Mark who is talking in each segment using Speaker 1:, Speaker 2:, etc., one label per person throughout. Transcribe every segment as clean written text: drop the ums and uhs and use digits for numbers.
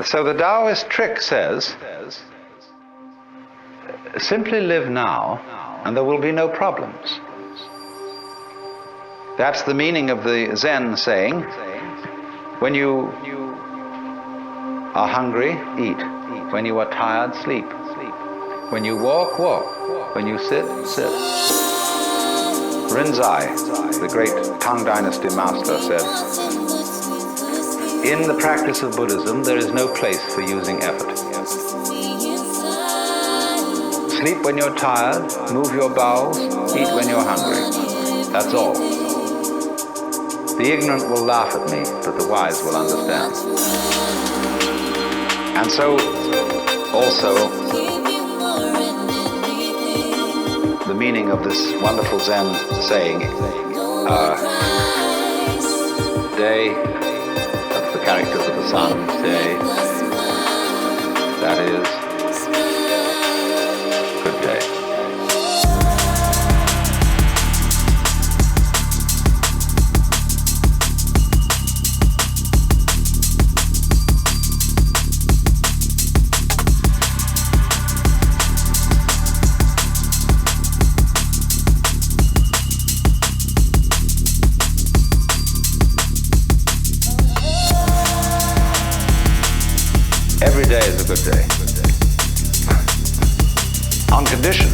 Speaker 1: So the Taoist trick says, simply live now and there will be no problems. That's the meaning of the Zen saying, when you are hungry, eat. When you are tired, sleep. When you walk, walk. When you sit, sit. Rinzai, the great Tang Dynasty master, said, in the practice of Buddhism, there is no place for using effort. Sleep when you're tired, move your bowels, eat when you're hungry. That's all. The ignorant will laugh at me, but the wise will understand. And so, also, the meaning of this wonderful Zen saying, day, that's the characters of the sun, day, that is, good day. Every day is a good day. On condition,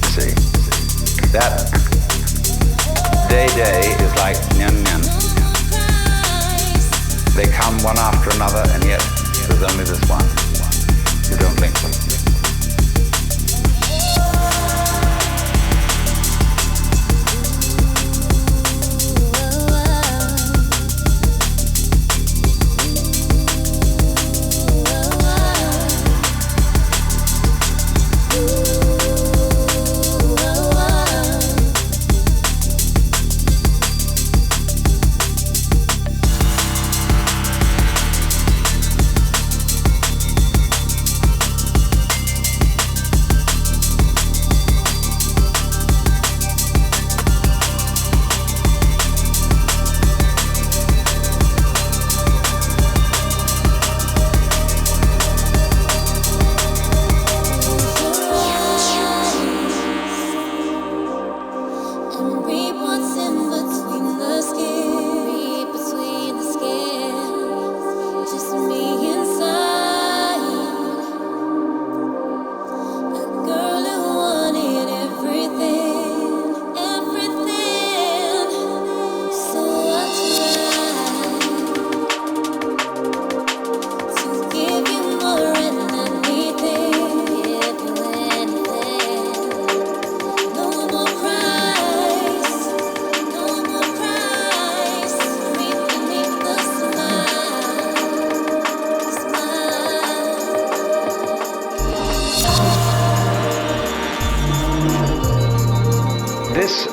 Speaker 1: see, that day is like nyan nyan. They come one after another, and yet there's only this one. You don't link them.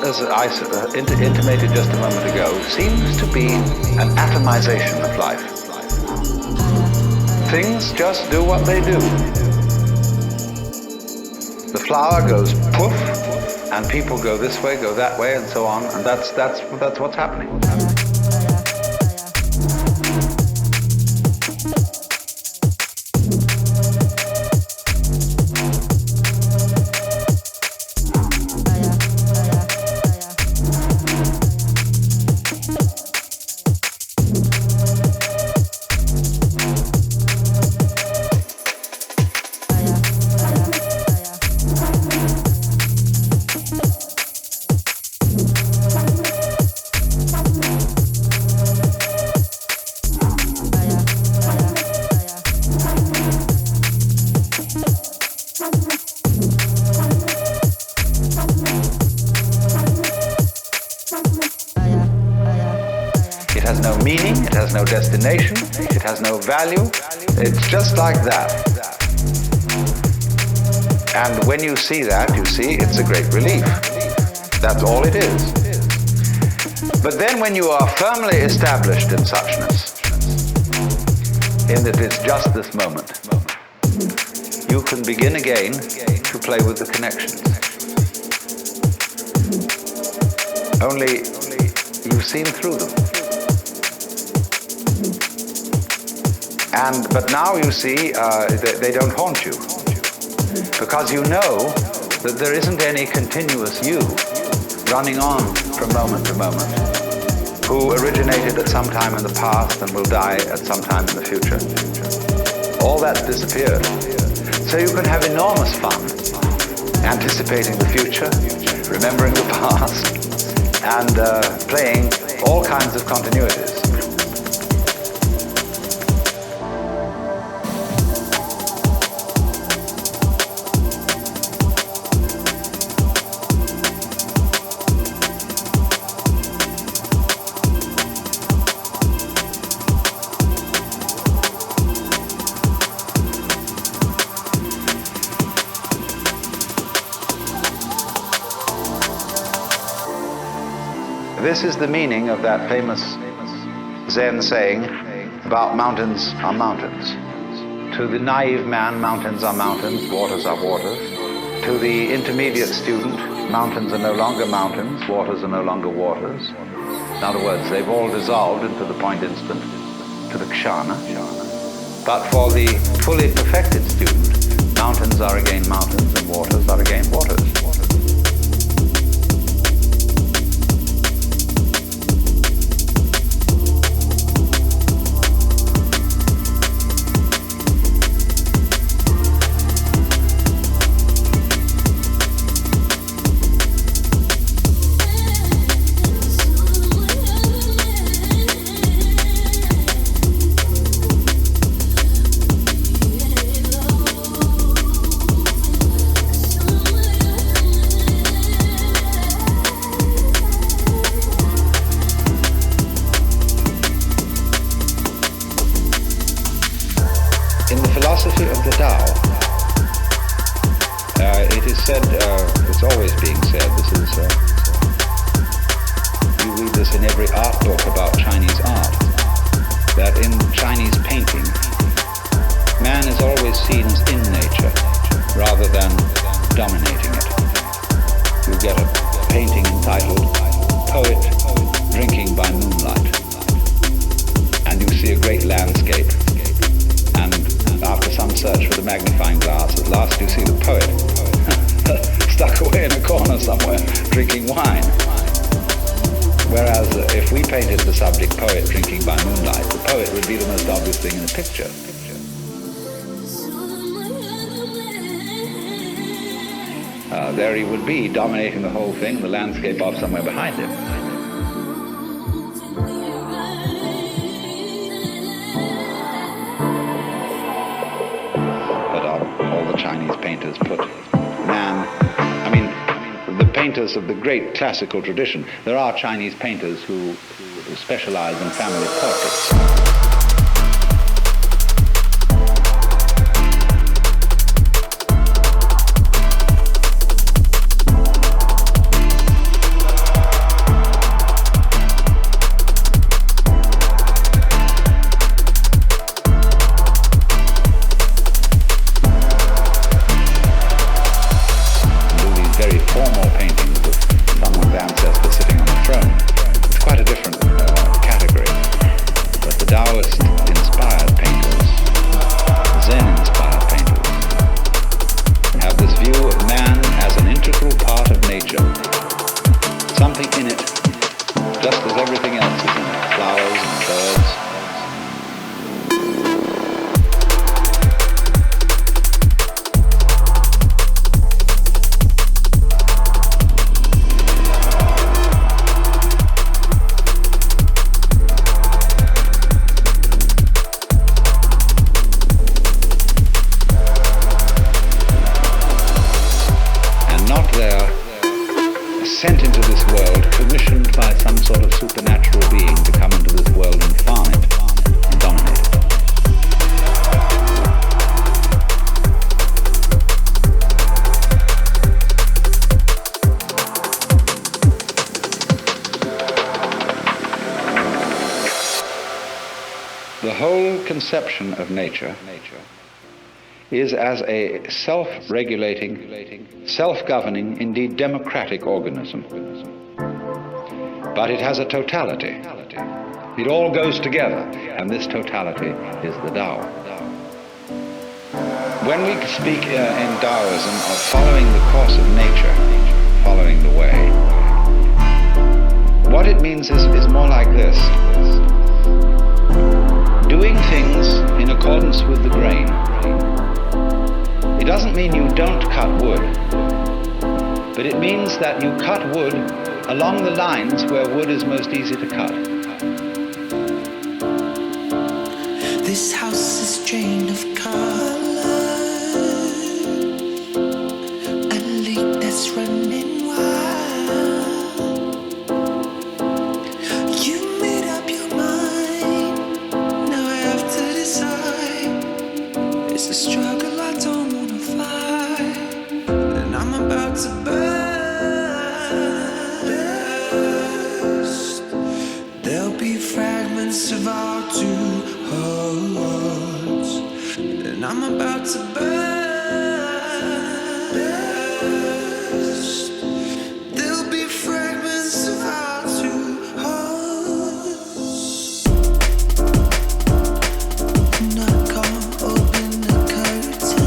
Speaker 1: As I intimated just a moment ago, seems to be an atomization of life. Things just do what they do. The flower goes poof, and people go this way, go that way, and so on, and that's what's happening. No destination, it has no value, it's just like that. And when you see that, you see it's a great relief. That's all it is. But then when you are firmly established in suchness, in that it's just this moment, you can begin again to play with the connections. Only you've seen through them. But now you see, they don't haunt you. Because you know that there isn't any continuous you running on from moment to moment, who originated at some time in the past and will die at some time in the future. All that's disappeared. So you can have enormous fun anticipating the future, remembering the past, and playing all kinds of continuities. This is the meaning of that famous Zen saying about mountains are mountains. To the naive man, mountains are mountains, waters are waters. To the intermediate student, mountains are no longer mountains, waters are no longer waters. In other words, they've all dissolved into the point instant, to the kshana. But for the fully perfected student, mountains are again mountains and waters are again waters. It's always being said, you read this in every art book about Chinese art, that in Chinese painting, man is always seen as in nature, rather than dominating it. You get a painting entitled Poet Drinking by Moonlight, and you see a great landscape, and after some search with a magnifying glass, at last you see the poet stuck away in a corner somewhere, drinking wine. Whereas if we painted the subject poet drinking by moonlight, the poet would be the most obvious thing in the picture. There he would be, dominating the whole thing, the landscape off somewhere behind him. But all the Chinese painters put man, the painters of the great classical tradition. There are Chinese painters who specialize in family portraits. Conception of nature is as a self-regulating, self-governing, indeed democratic organism. But it has a totality. It all goes together, and this totality is the Tao. When we speak in Taoism of following the course of nature, following the way, what it means is more like this. Doing things in accordance with the grain. It doesn't mean you don't cut wood, but it means that you cut wood along the lines where wood is most easy to cut.
Speaker 2: This house is drained of color, a leak that's running wild. You made up your mind, now I have to decide. It's a struggle I don't wanna fight, and I'm about to burst. There'll be fragments of our two hearts, and I'm about to burst. There'll be fragments of our two hearts, and I can't open the curtain.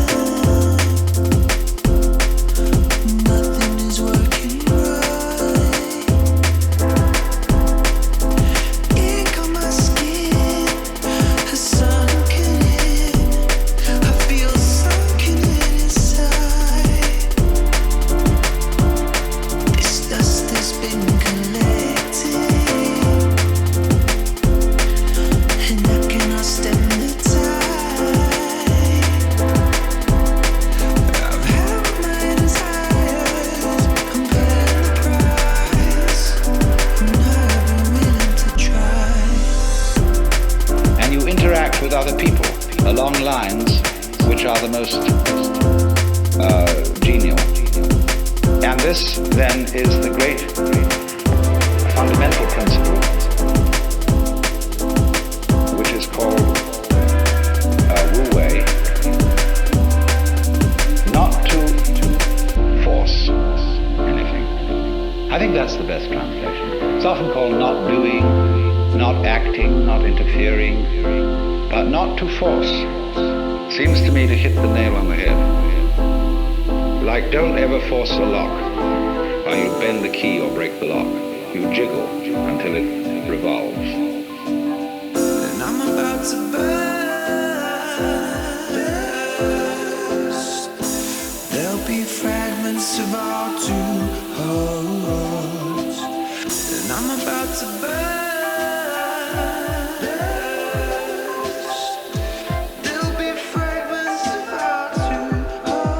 Speaker 2: Nothing is working right. Ink on my skin has sunken in. I feel sunken inside. This dust has been collected, and I cannot stem the tide. I've had my desires, I'm paying the price, and I've been willing to try.
Speaker 1: And you interact with other people along lines which are the most genial. And this then is the great fundamental principle, which is called Wu Wei, not to force anything. I think that's the best translation. It's often called not doing, not acting, not interfering, but not to force. Seems to me to hit the nail on the head. Like, don't ever force a lock, or you'll bend the key or break the lock. You jiggle until it revolves.
Speaker 2: And I'm about to burst. There'll be fragments of our two hearts, and I'm about to burst. There'll be fragments of our two hearts.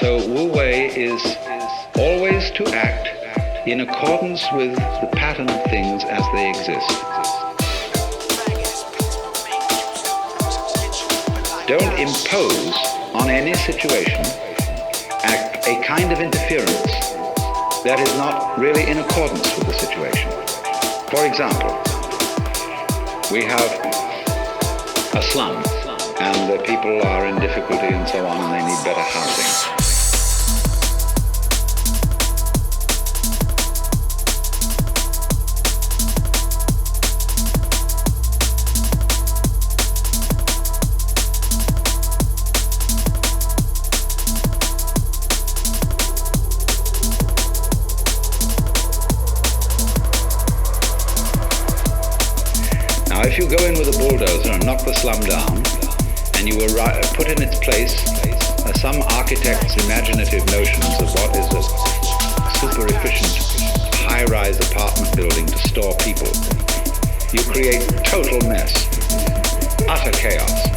Speaker 1: So Wu Wei is always to act in accordance with the pattern of things as they exist. Don't impose on any situation a kind of interference that is not really in accordance with the situation. For example, we have a slum, and the people are in difficulty and so on, and they need better housing. If you go in with a bulldozer and knock the slum down, and you put in its place some architect's imaginative notions of what is a super efficient high-rise apartment building to store people, you create total mess, utter chaos.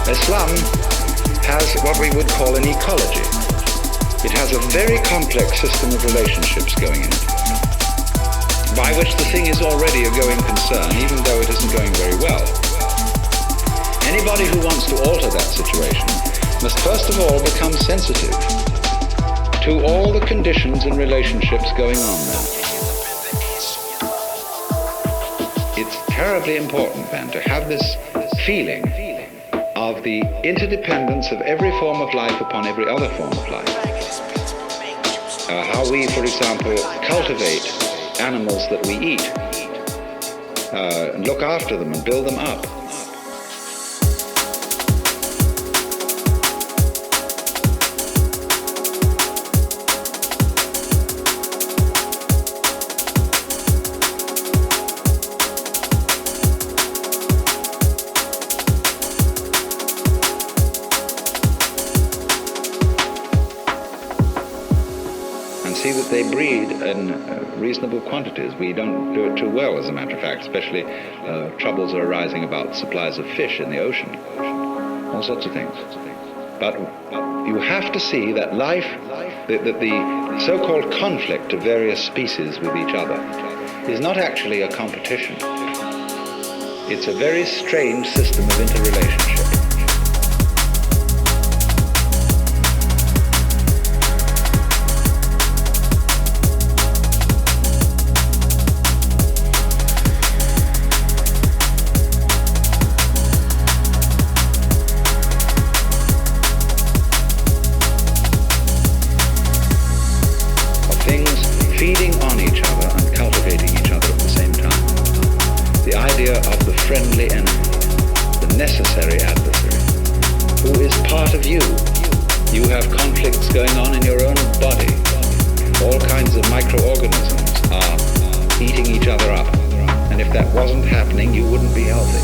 Speaker 1: A slum has what we would call an ecology. It has a very complex system of relationships going in it. by which the thing is already a going concern, even though it isn't going very well. Anybody who wants to alter that situation must first of all become sensitive to all the conditions and relationships going on now. It's terribly important then to have this feeling of the interdependence of every form of life upon every other form of life. How we, for example, cultivate animals that we eat, and look after them and build them up. See that they breed in reasonable quantities. We don't do it too well, as a matter of fact, especially troubles are arising about supplies of fish in the ocean, all sorts of things. But you have to see that life, that the so-called conflict of various species with each other is not actually a competition. It's a very strange system of interrelationship. Feeding on each other and cultivating each other at the same time. The idea of the friendly enemy, the necessary adversary, who is part of you. You have conflicts going on in your own body. All kinds of microorganisms are eating each other up. And if that wasn't happening, you wouldn't be healthy.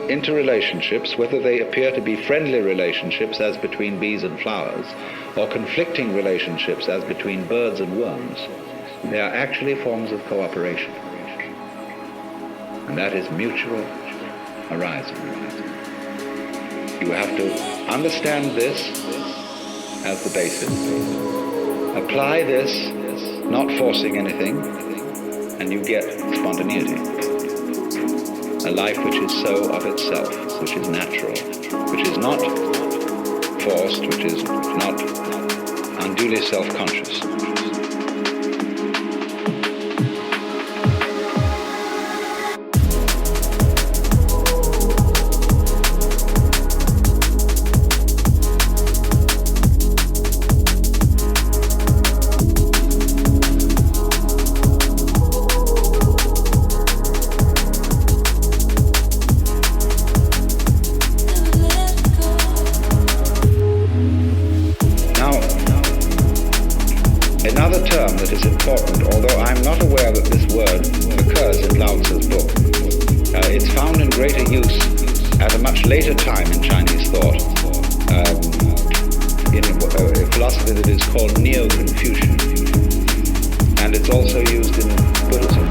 Speaker 1: Interrelationships, whether they appear to be friendly relationships as between bees and flowers, or conflicting relationships as between birds and worms, they are actually forms of cooperation. And that is mutual arising. You have to understand this as the basis, apply this, not forcing anything, and you get spontaneity. A life which is so of itself, which is natural, which is not forced, which is not unduly self-conscious. Another term that is important, although I'm not aware that this word occurs in Lao Tzu's book, it's found in greater use at a much later time in Chinese thought, in a philosophy that is called Neo-Confucian, and it's also used in Buddhism.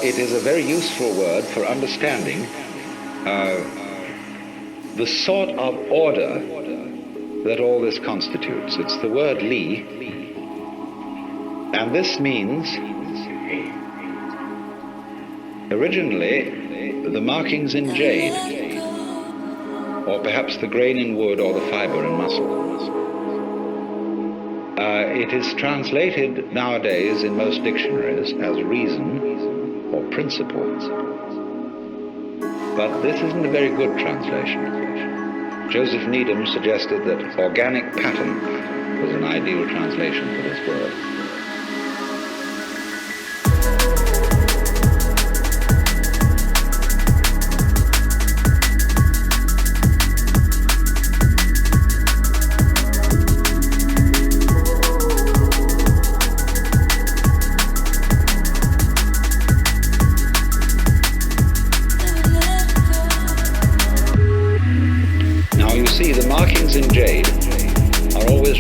Speaker 1: it is a very useful word for understanding the sort of order that all this constitutes. It's the word Li, and this means, originally, the markings in jade, or perhaps the grain in wood or the fiber in muscle. It is translated nowadays in most dictionaries as reason or principle. But this isn't a very good translation. Joseph Needham suggested that organic pattern was an ideal translation for this word.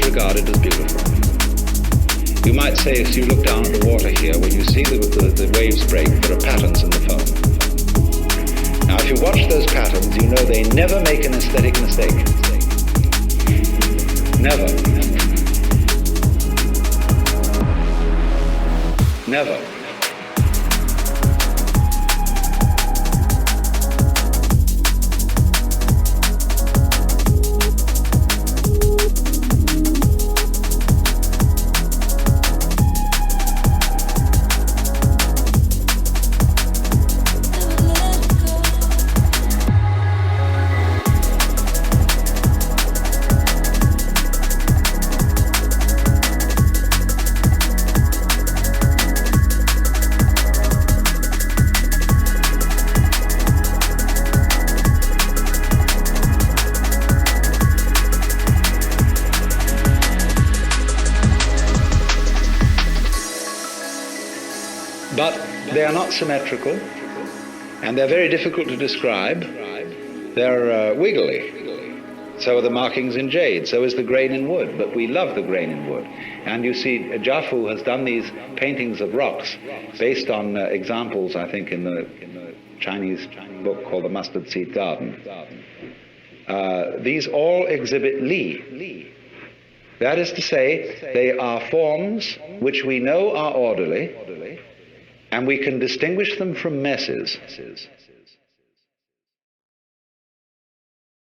Speaker 1: Regarded as beautiful. You might say, if you look down at the water here, when you see the waves break, there are patterns in the foam. Now, if you watch those patterns, you know they never make an aesthetic mistake. Never. Never. But they are not symmetrical, and they're very difficult to describe. They're wiggly. So are the markings in jade, so is the grain in wood, but we love the grain in wood. And you see, Jafu has done these paintings of rocks based on examples, I think, in the Chinese book called The Mustard Seed Garden. These all exhibit Li. That is to say, they are forms which we know are orderly, and we can distinguish them from messes.